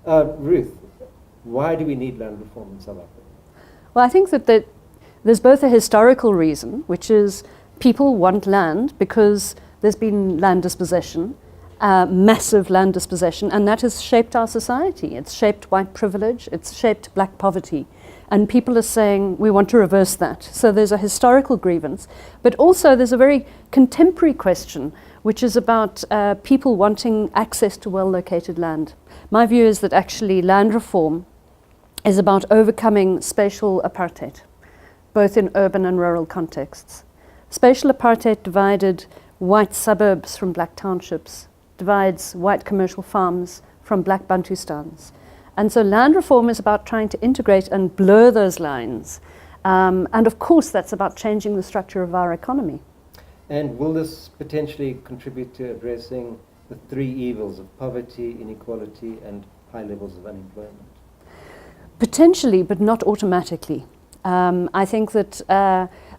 Ruth, why do we need land reform in South Africa? Well, I think that there's both a historical reason, which is people want land because there's been land dispossession, massive land dispossession, and that has shaped our society. It's shaped white privilege, it's shaped black poverty, and people are saying we want to reverse that. So there's a historical grievance, but also there's a very contemporary question, which is about people wanting access to well-located land. My view is that actually land reform is about overcoming spatial apartheid, both in urban and rural contexts. Spatial apartheid divided white suburbs from black townships, divides white commercial farms from black Bantustans. And so land reform is about trying to integrate and blur those lines. And of course, that's about changing the structure of our economy. And will this potentially contribute to addressing the three evils of poverty, inequality, and high levels of unemployment? Potentially, but not automatically. I think that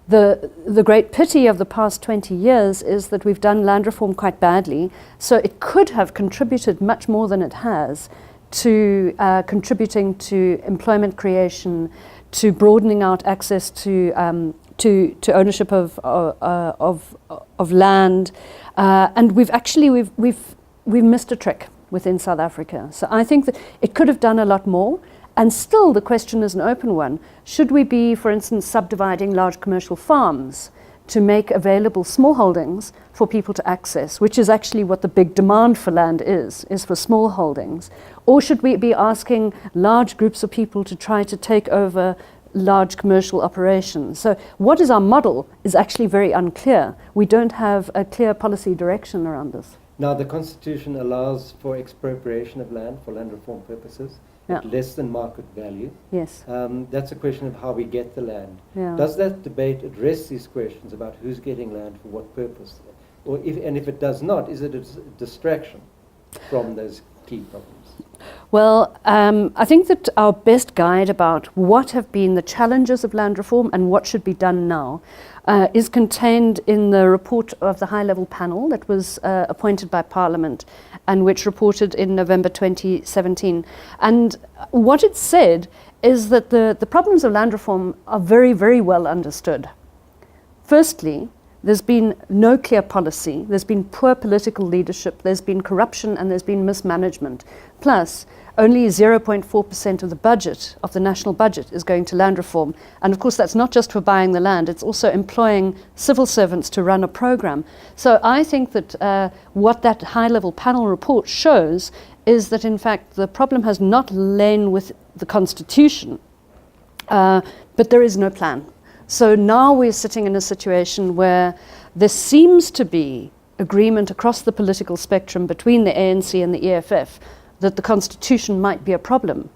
the great pity of the past 20 years is that we've done land reform quite badly, so it could have contributed much more than it has to contributing to employment creation, to broadening out access to ownership of land, and we've missed a trick within South Africa. So I think that it could have done a lot more. And still the question is an open one. Should we be, for instance, subdividing large commercial farms to make available small holdings for people to access, which is actually what the big demand for land is for small holdings? Or should we be asking large groups of people to try to take over large commercial operations? So what is our model is actually very unclear. We don't have a clear policy direction around this. Now, the Constitution allows for expropriation of land for land reform purposes. Yeah. At less than market value. Yes. That's a question of how we get the land. Yeah. Does that debate address these questions about who's getting land for what purpose? Or if it does not, is it a distraction from those key problems? Well, I think that our best guide about what have been the challenges of land reform and what should be done now is contained in the report of the high-level panel that was appointed by Parliament and which reported in November 2017. And what it said is that the problems of land reform are very, very well understood. Firstly, there's been no clear policy, there's been poor political leadership, there's been corruption, and there's been mismanagement. Plus, only 0.4% of the budget, of the national budget, is going to land reform. And of course, that's not just for buying the land, it's also employing civil servants to run a program. So I think that what that high-level panel report shows is that, in fact, the problem has not lain with the Constitution, but there is no plan. So now we're sitting in a situation where there seems to be agreement across the political spectrum between the ANC and the EFF that the Constitution might be a problem.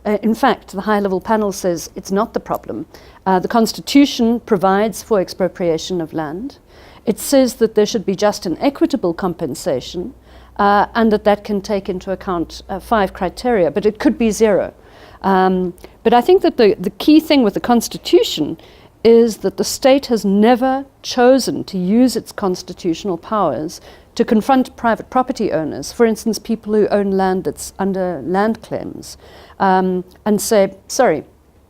In fact, the high-level panel says it's not the problem. The Constitution provides for expropriation of land. It says that there should be just and equitable compensation, and that can take into account 5 criteria, but it could be 0. But I think that the key thing with the Constitution is that the state has never chosen to use its constitutional powers to confront private property owners, for instance, people who own land that's under land claims, and say, sorry,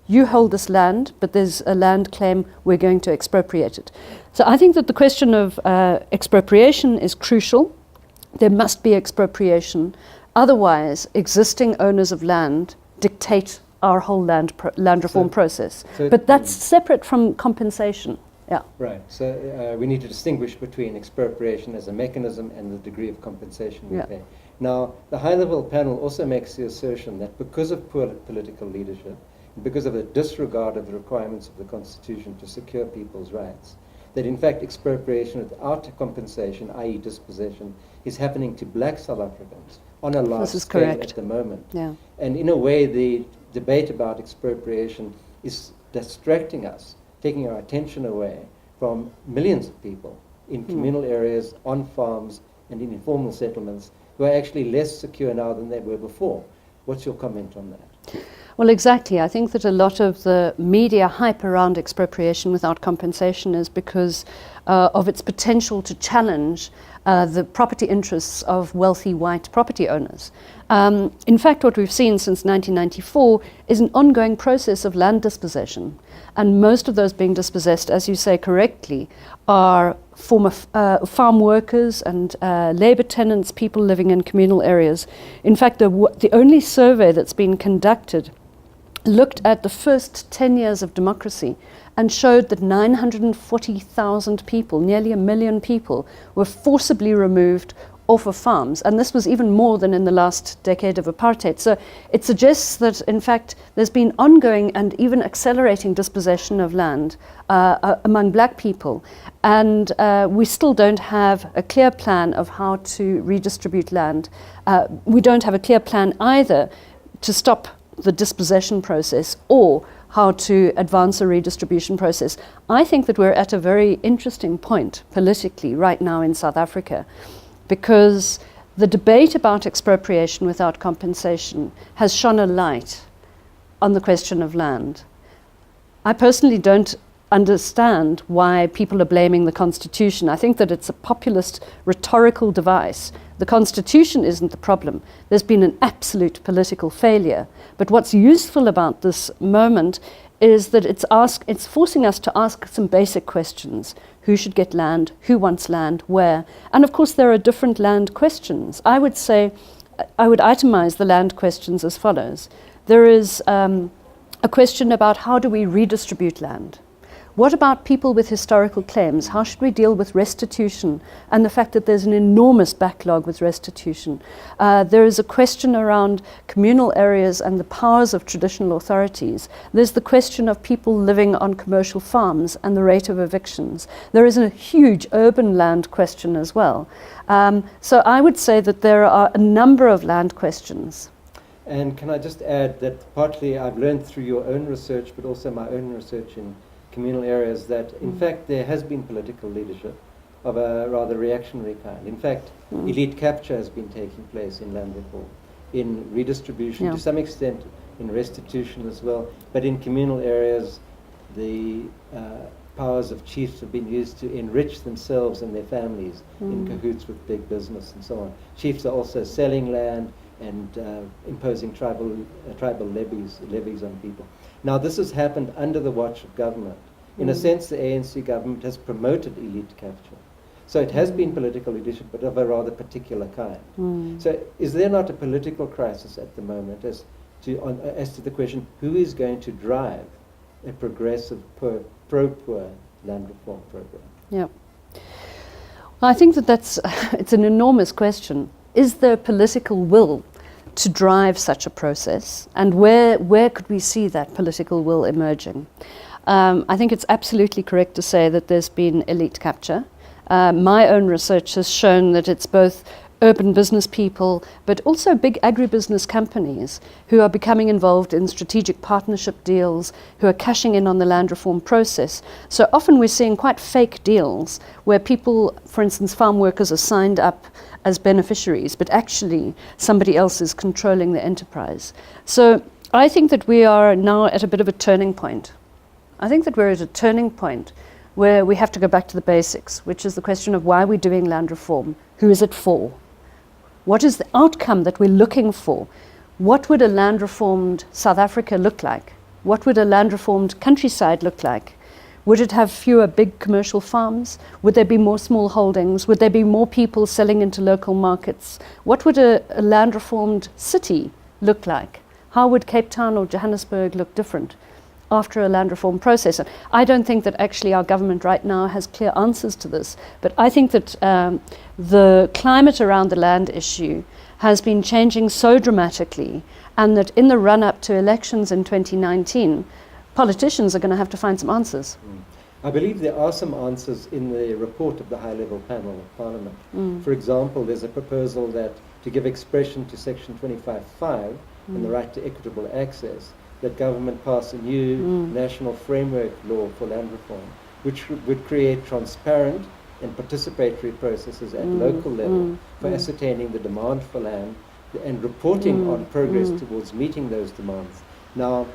you hold this land, but there's a land claim, we're going to expropriate it. So I think that the question of expropriation is crucial. There must be expropriation. Otherwise, existing owners of land dictate our whole land reform process. So but that's separate from compensation. Yeah. Right. So we need to distinguish between expropriation as a mechanism and the degree of compensation we pay. Now, the high-level panel also makes the assertion that because of poor political leadership, and because of the disregard of the requirements of the Constitution to secure people's rights, that in fact expropriation without compensation, i.e. dispossession, is happening to black South Africans on a large scale at the moment. Yeah. And in a way, the debate about expropriation is distracting us, taking our attention away from millions of people in communal areas, on farms, and in informal settlements who are actually less secure now than they were before. What's your comment on that? Well, exactly. I think that a lot of the media hype around expropriation without compensation is because of its potential to challenge the property interests of wealthy white property owners. In fact, what we've seen since 1994 is an ongoing process of land dispossession. And most of those being dispossessed, as you say correctly, are former farm workers and labour tenants, people living in communal areas. In fact, the only survey that's been conducted looked at the first 10 years of democracy and showed that 940,000 people, nearly 1 million people, were forcibly removed off of farms. And this was even more than in the last decade of apartheid. So it suggests that, in fact, there's been ongoing and even accelerating dispossession of land among black people. And we still don't have a clear plan of how to redistribute land. We don't have a clear plan either to stop the dispossession process or how to advance a redistribution process. I think that we're at a very interesting point politically right now in South Africa, because the debate about expropriation without compensation has shone a light on the question of land. I personally don't understand why people are blaming the Constitution. I think that it's a populist rhetorical device. The Constitution isn't the problem. There's been an absolute political failure. But what's useful about this moment is that it's forcing us to ask some basic questions. Who should get land? Who wants land? Where? And of course there are different land questions. I would itemize the land questions as follows. There is a question about how do we redistribute land? What about people with historical claims? How should we deal with restitution and the fact that there's an enormous backlog with restitution? There is a question around communal areas and the powers of traditional authorities. There's the question of people living on commercial farms and the rate of evictions. There is a huge urban land question as well. So I would say that there are a number of land questions. And can I just add that partly I've learned through your own research, but also my own research in communal areas, that in fact there has been political leadership of a rather reactionary kind. In fact, elite capture has been taking place in land reform, in redistribution, to some extent in restitution as well, but in communal areas the powers of chiefs have been used to enrich themselves and their families in cahoots with big business and so on. Chiefs are also selling land and imposing tribal levies on people. Now this has happened under the watch of government. In a sense, the ANC government has promoted elite capture. So it has been political leadership, but of a rather particular kind. So is there not a political crisis at the moment as to the question, who is going to drive a progressive, pro-poor land reform program? Yeah. Well, I think that's it's an enormous question. Is there political will to drive such a process, and where could we see that political will emerging? I think it's absolutely correct to say that there's been elite capture. My own research has shown that it's both urban business people, but also big agribusiness companies who are becoming involved in strategic partnership deals, who are cashing in on the land reform process. So often we're seeing quite fake deals where people, for instance, farm workers are signed up as beneficiaries, but actually somebody else is controlling the enterprise. So I think that we are now at a bit of a turning point. I think that we're at a turning point where we have to go back to the basics, which is the question of why we're doing land reform. Who is it for? What is the outcome that we're looking for? What would a land reformed South Africa look like? What would a land reformed countryside look like? Would it have fewer big commercial farms? Would there be more small holdings? Would there be more people selling into local markets? What would a land reformed city look like? How would Cape Town or Johannesburg look different after a land reform process? And I don't think that actually our government right now has clear answers to this, but I think that the climate around the land issue has been changing so dramatically, and that in the run-up to elections in 2019, politicians are going to have to find some answers. I believe there are some answers in the report of the high-level panel of Parliament. For example, there's a proposal that to give expression to Section 25(5) and the right to equitable access, that government pass a new national framework law for land reform, which would create transparent and participatory processes at local level for ascertaining the demand for land and reporting on progress towards meeting those demands. Now,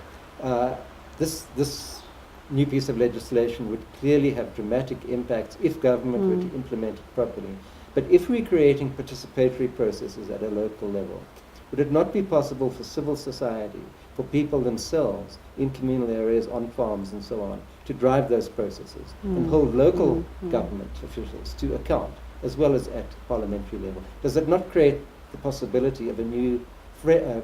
this new piece of legislation would clearly have dramatic impacts if government were to implement it properly. But if we're creating participatory processes at a local level, would it not be possible for civil society, for people themselves in communal areas, on farms and so on, to drive those processes and hold local government officials to account, as well as at parliamentary level? Does it not create the possibility of a new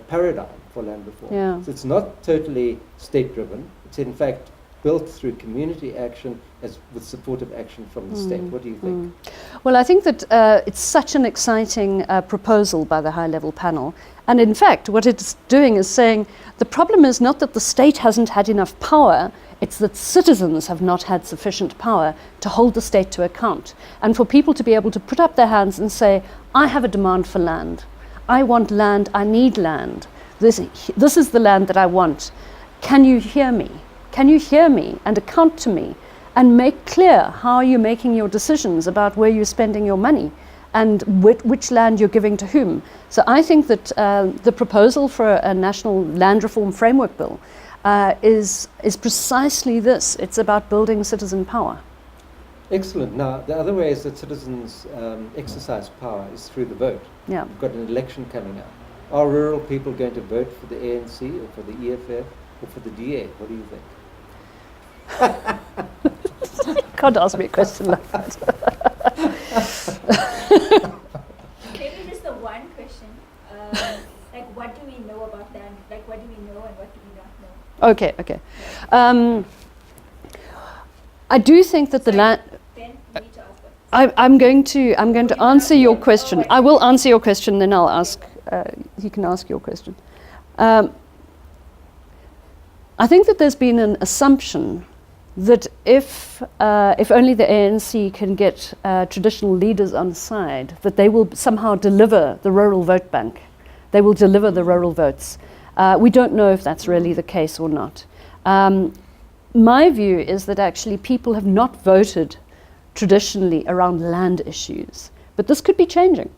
paradigm for land reform? Yeah. So it's not totally state-driven. It's in fact built through community action as with supportive action from the state. What do you think? Well, I think that it's such an exciting proposal by the high-level panel. And in fact, what it's doing is saying the problem is not that the state hasn't had enough power, it's that citizens have not had sufficient power to hold the state to account. And for people to be able to put up their hands and say, I have a demand for land. I want land, I need land. This is the land that I want. Can you hear me? Can you hear me and account to me and make clear how you're making your decisions about where you're spending your money and which land you're giving to whom? So I think that the proposal for a national land reform framework bill is precisely this. It's about building citizen power. Excellent. Now, the other way is that citizens exercise power is through the vote. Yeah. We've got an election coming up. Are rural people going to vote for the ANC or for the EFF or for the DA? What do you think? Can't ask me a question like that. Maybe just the one question, like what do we know about land? Like what do we know and what do we not know? Okay. I do think that the land. Ben, you need to ask what. I'm going to answer your question. I will answer your question, then I'll ask. He can ask your question. I think that there's been an assumption that if only the ANC can get traditional leaders on side, that they will somehow deliver the rural vote bank. They will deliver the rural votes. We don't know if that's really the case or not. My view is that actually people have not voted traditionally around land issues, but this could be changing.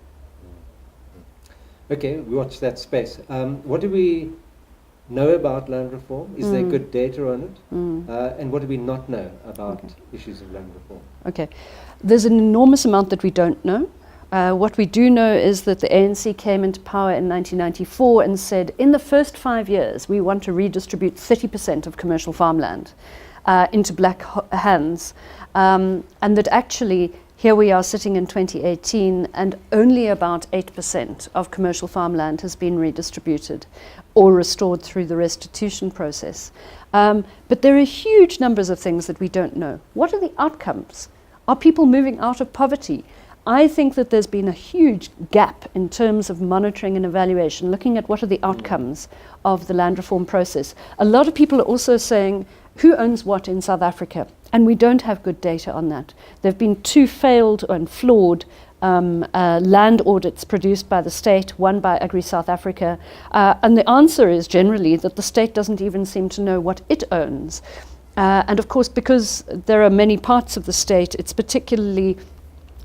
Okay, we watch that space. What do we know about land reform? Is there good data on it? And what do we not know about issues of land reform? Okay, there's an enormous amount that we don't know. What we do know is that the ANC came into power in 1994 and said, in the first 5 years, we want to redistribute 30% of commercial farmland into black hands. And that actually, here we are sitting in 2018, and only about 8% of commercial farmland has been redistributed or restored through the restitution process. But there are huge numbers of things that we don't know. What are the outcomes? Are people moving out of poverty? I think that there's been a huge gap in terms of monitoring and evaluation, looking at what are the outcomes of the land reform process. A lot of people are also saying, who owns what in South Africa? And we don't have good data on that. There have been 2 failed and flawed land audits produced by the state, one by Agri South Africa. And the answer is generally that the state doesn't even seem to know what it owns. And of course, because there are many parts of the state, it's particularly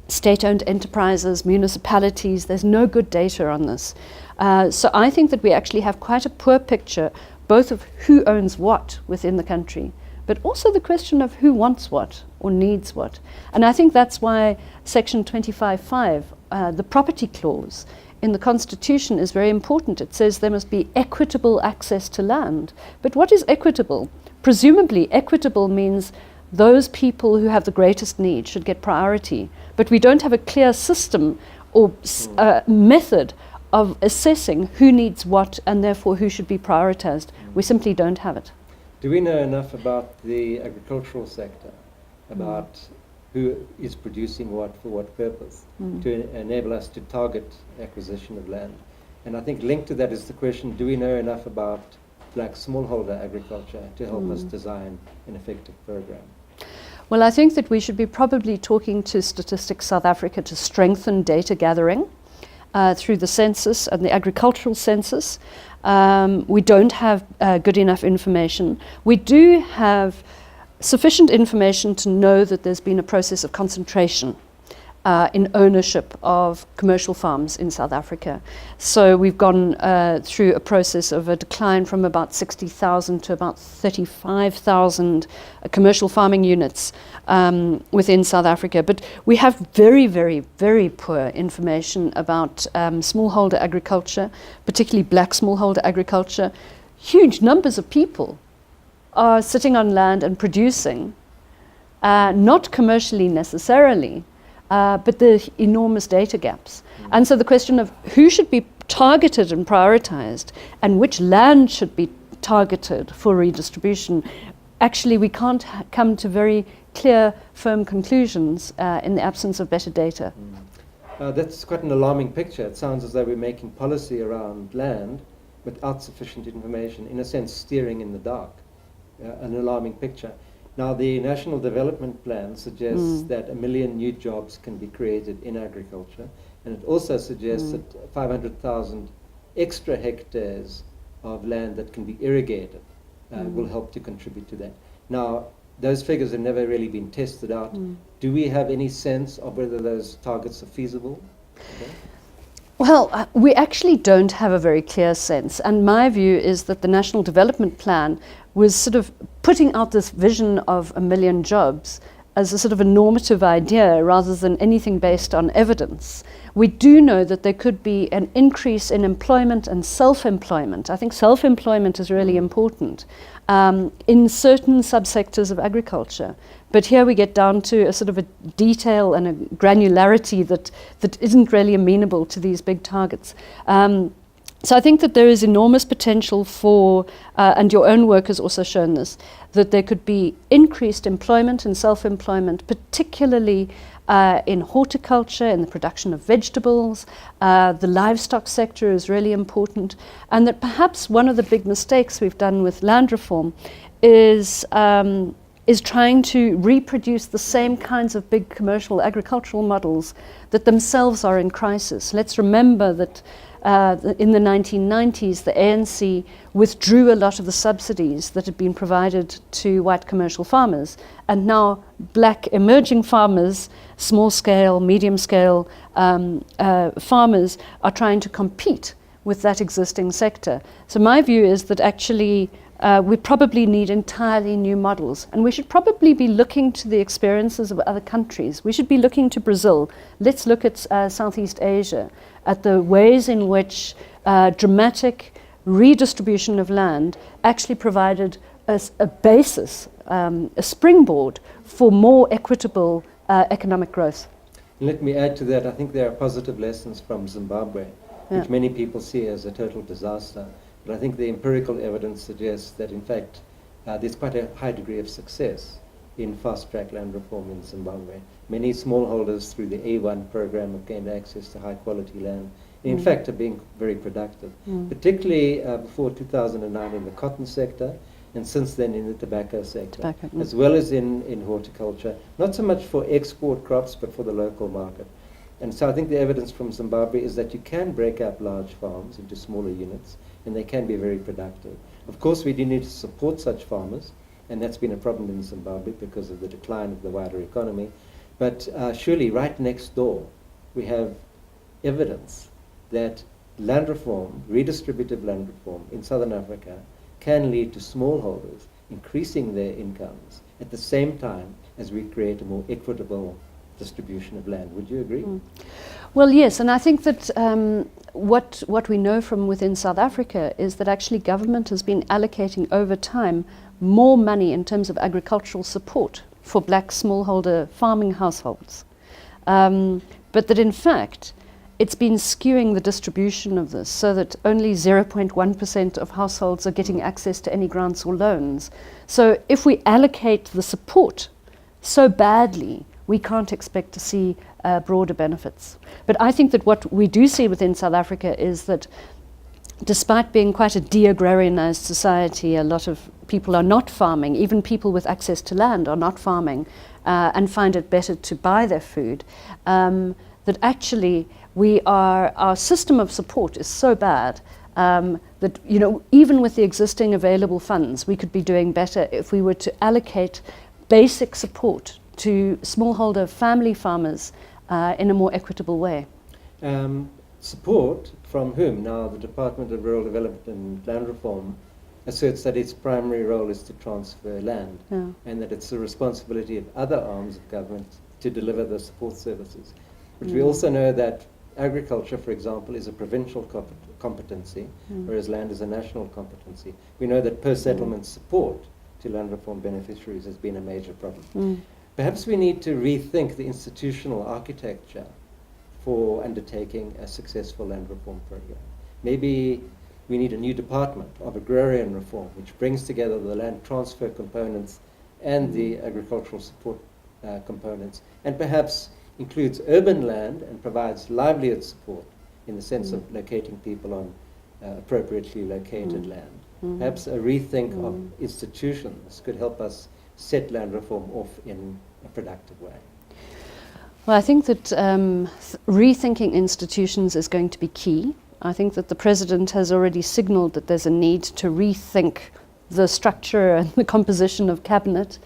state-owned enterprises, municipalities, there's no good data on this. So I think that we actually have quite a poor picture, both of who owns what within the country, but also the question of who wants what or needs what. And I think that's why Section 25(5), the property clause in the Constitution, is very important. It says there must be equitable access to land. But what is equitable? Presumably, equitable means those people who have the greatest need should get priority. But we don't have a clear system or method of assessing who needs what and therefore who should be prioritized. We simply don't have it. Do we know enough about the agricultural sector, about who is producing what for what purpose, to enable us to target acquisition of land? And I think linked to that is the question, do we know enough about black smallholder agriculture to help us design an effective program? Well, I think that we should be probably talking to Statistics South Africa to strengthen data gathering through the census and the agricultural census. We don't have good enough information. We do have sufficient information to know that there's been a process of concentration in ownership of commercial farms in South Africa. So we've gone through a process of a decline from about 60,000 to about 35,000 commercial farming units within South Africa. But we have very, very, very poor information about smallholder agriculture, particularly black smallholder agriculture. Huge numbers of people are sitting on land and producing, not commercially necessarily, but the enormous data gaps. And so the question of who should be targeted and prioritized and which land should be targeted for redistribution, actually we can't come to very clear, firm conclusions in the absence of better data. That's quite an alarming picture. It sounds as though we're making policy around land without sufficient information, in a sense steering in the dark. An alarming picture. Now, the National Development Plan suggests that 1 million new jobs can be created in agriculture, and it also suggests that 500,000 extra hectares of land that can be irrigated will help to contribute to that. Now, those figures have never really been tested out. Do we have any sense of whether those targets are feasible? Okay. Well, we actually don't have a very clear sense, and my view is that the National Development Plan was sort of putting out this vision of 1 million jobs as a sort of a normative idea rather than anything based on evidence. We do know that there could be an increase in employment and self-employment. I think self-employment is really important in certain subsectors of agriculture. But here we get down to a sort of a detail and a granularity that isn't really amenable to these big targets. So I think that there is enormous potential for, and your own work has also shown this, that there could be increased employment and self-employment, particularly in horticulture, in the production of vegetables. The livestock sector is really important, and that perhaps one of the big mistakes we've done with land reform is trying to reproduce the same kinds of big commercial agricultural models that themselves are in crisis. Let's remember that in the 1990s, the ANC withdrew a lot of the subsidies that had been provided to white commercial farmers, and now black emerging farmers, small scale, medium scale farmers are trying to compete with that existing sector. So my view is that actually we probably need entirely new models, and we should probably be looking to the experiences of other countries. We should be looking to Brazil. Let's look at Southeast Asia, at the ways in which dramatic redistribution of land actually provided a basis, a springboard for more equitable economic growth. Let me add to that. I think there are positive lessons from Zimbabwe, which many people see as a total disaster. But I think the empirical evidence suggests that, in fact, there's quite a high degree of success in fast-track land reform in Zimbabwe. Many smallholders through the A1 program have gained access to high-quality land, and in fact are being very productive, particularly before 2009 in the cotton sector, and since then in the tobacco sector, as well as in horticulture, not so much for export crops, but for the local market. And so I think the evidence from Zimbabwe is that you can break up large farms into smaller units, and they can be very productive. Of course, we do need to support such farmers, and that's been a problem in Zimbabwe because of the decline of the wider economy. But surely right next door, we have evidence that land reform, redistributive land reform in Southern Africa can lead to smallholders increasing their incomes at the same time as we create a more equitable distribution of land. Would you agree? Well, yes, and I think that what we know from within South Africa is that actually government has been allocating over time more money in terms of agricultural support for black smallholder farming households. But that in fact, it's been skewing the distribution of this so that only 0.1% of households are getting access to any grants or loans. So if we allocate the support so badly, we can't expect to see broader benefits. But I think that what we do see within South Africa is that despite being quite a de-agrarianized society, a lot of people are not farming. Even people with access to land are not farming and find it better to buy their food. That actually our system of support is so bad that, you know, even with the existing available funds, we could be doing better if we were to allocate basic support to smallholder family farmers in a more equitable way? Support from whom? Now, the Department of Rural Development and Land Reform asserts that its primary role is to transfer land, and that it's the responsibility of other arms of government to deliver the support services. But we also know that agriculture, for example, is a provincial competency, whereas land is a national competency. We know that per-settlement support to land reform beneficiaries has been a major problem. Perhaps we need to rethink the institutional architecture for undertaking a successful land reform program. Maybe we need a new department of agrarian reform, which brings together the land transfer components and the agricultural support components, and perhaps includes urban land and provides livelihood support in the sense of locating people on appropriately located land. Perhaps a rethink of institutions could help us set land reform off in a productive way. Well, I think that rethinking institutions is going to be key. I think that the President has already signalled that there's a need to rethink the structure and the composition of cabinet.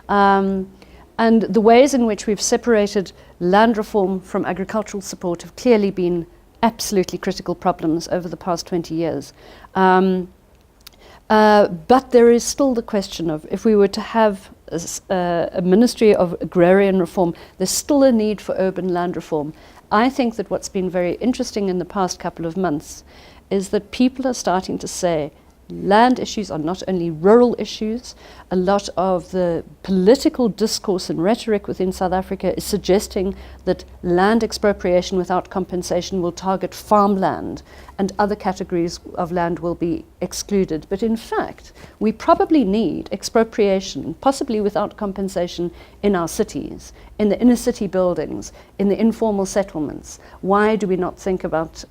And the ways in which we've separated land reform from agricultural support have clearly been absolutely critical problems over the past 20 years. But there is still the question of, if we were to have a Ministry of Agrarian Reform, there's still a need for urban land reform. I think that what's been very interesting in the past couple of months is that people are starting to say land issues are not only rural issues. A lot of the political discourse and rhetoric within South Africa is suggesting that land expropriation without compensation will target farmland and other categories of land will be excluded. But in fact, we probably need expropriation, possibly without compensation, in our cities, in the inner city buildings, in the informal settlements. Why do we not think about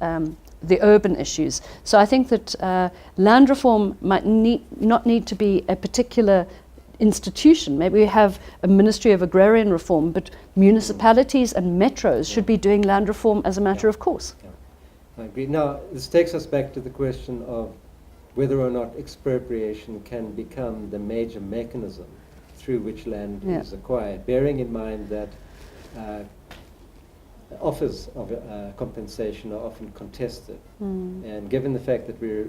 the urban issues? So I think that land reform might not need to be a particular institution. Maybe we have a Ministry of Agrarian Reform, but municipalities and metros should be doing land reform as a matter of course. I agree. Now, this takes us back to the question of whether or not expropriation can become the major mechanism through which land is acquired, bearing in mind that offers of compensation are often contested, and given the fact that we're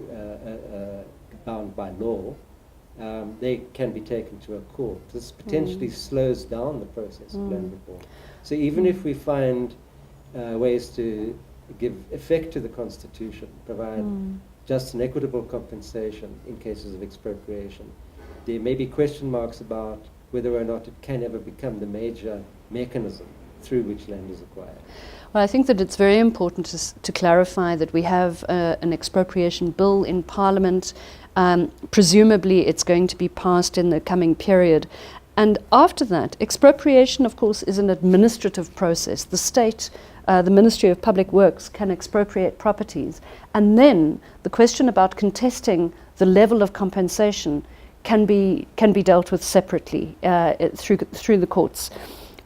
bound by law, they can be taken to a court. This potentially slows down the process of land reform. So even if we find ways to give effect to the Constitution, provide just and equitable compensation in cases of expropriation, there may be question marks about whether or not it can ever become the major mechanism through which land is acquired. Well, I think that it's very important to clarify that we have an expropriation bill in Parliament. Presumably it's going to be passed in the coming period. And after that, expropriation, of course, is an administrative process. The state, the Ministry of Public Works, can expropriate properties. And then the question about contesting the level of compensation can be dealt with separately through the courts.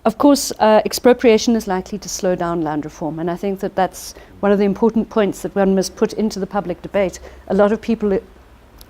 Of course, expropriation is likely to slow down land reform, and I think that that's one of the important points that one must put into the public debate. A lot of people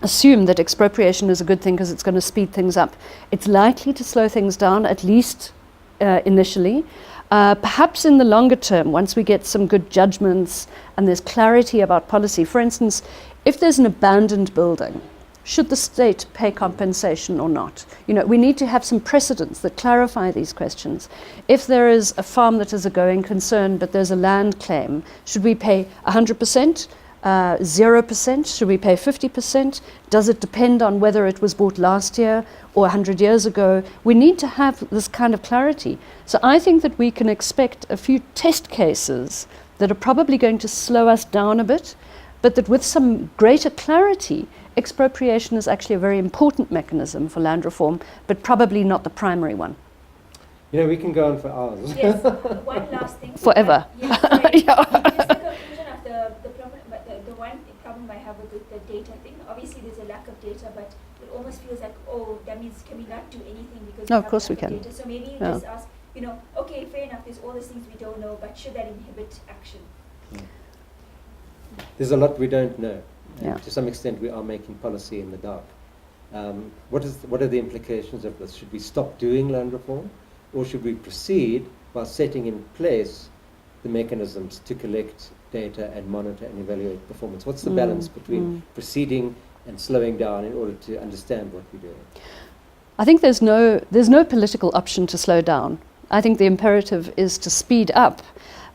assume that expropriation is a good thing because it's going to speed things up. It's likely to slow things down, at least initially. Perhaps in the longer term, once we get some good judgments and there's clarity about policy. For instance, if there's an abandoned building, should the state pay compensation or not? You know, we need to have some precedents that clarify these questions. If there is a farm that is a going concern, but there's a land claim, should we pay 100%, 0%? Should we pay 50%? Does it depend on whether it was bought last year or 100 years ago? We need to have this kind of clarity. So I think that we can expect a few test cases that are probably going to slow us down a bit, but that with some greater clarity, expropriation is actually a very important mechanism for land reform, but probably not the primary one. You know, we can go on for hours. Yes, one last thing. Forever. Yes, sorry. Just the conclusion of the problem, but the one problem I have with the data thing, obviously there's a lack of data, but it almost feels like, oh, that means can we not do anything because No, we of course we have can. data. So maybe you just ask, you know, okay, fair enough, there's all these things we don't know, but should that inhibit action? There's a lot we don't know. Yeah. To some extent, we are making policy in the dark. What are the implications of this? Should we stop doing land reform, or should we proceed while setting in place the mechanisms to collect data and monitor and evaluate performance? What's the balance between proceeding and slowing down in order to understand what we're doing? I think there's no political option to slow down. I think the imperative is to speed up,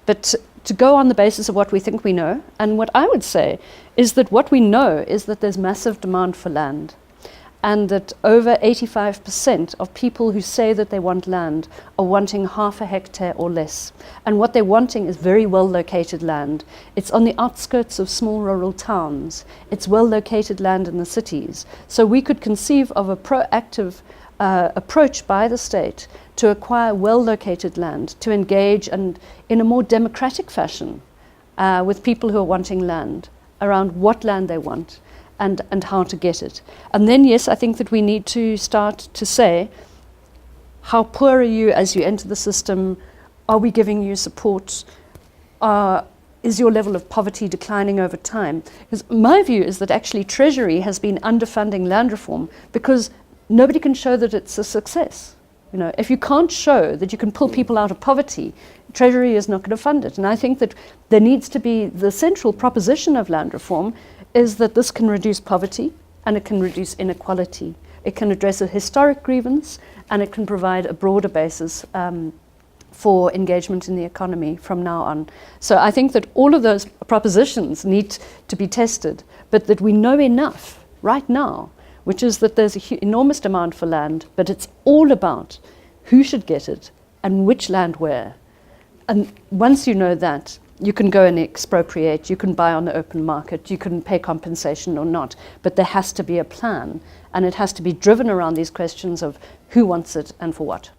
but to go on the basis of what we think we know. And what I would say is that what we know is that there's massive demand for land, and that over 85% of people who say that they want land are wanting half a hectare or less. And what they're wanting is very well located land. It's on the outskirts of small rural towns. It's well located land in the cities. So we could conceive of a proactive approach by the state to acquire well located land, to engage and in a more democratic fashion with people who are wanting land, around what land they want and how to get it. And then, yes, I think that we need to start to say, how poor are you as you enter the system? Are we giving you support? Is your level of poverty declining over time? Because my view is that actually Treasury has been underfunding land reform because nobody can show that it's a success. You know, if you can't show that you can pull people out of poverty, Treasury is not going to fund it. And I think that there needs to be, the central proposition of land reform is that this can reduce poverty and it can reduce inequality. It can address a historic grievance and it can provide a broader basis for engagement in the economy from now on. So I think that all of those propositions need to be tested, but that we know enough right now, which is that there's an enormous demand for land, but it's all about who should get it and which land where. And once you know that, you can go and expropriate, you can buy on the open market, you can pay compensation or not, but there has to be a plan, and it has to be driven around these questions of who wants it and for what.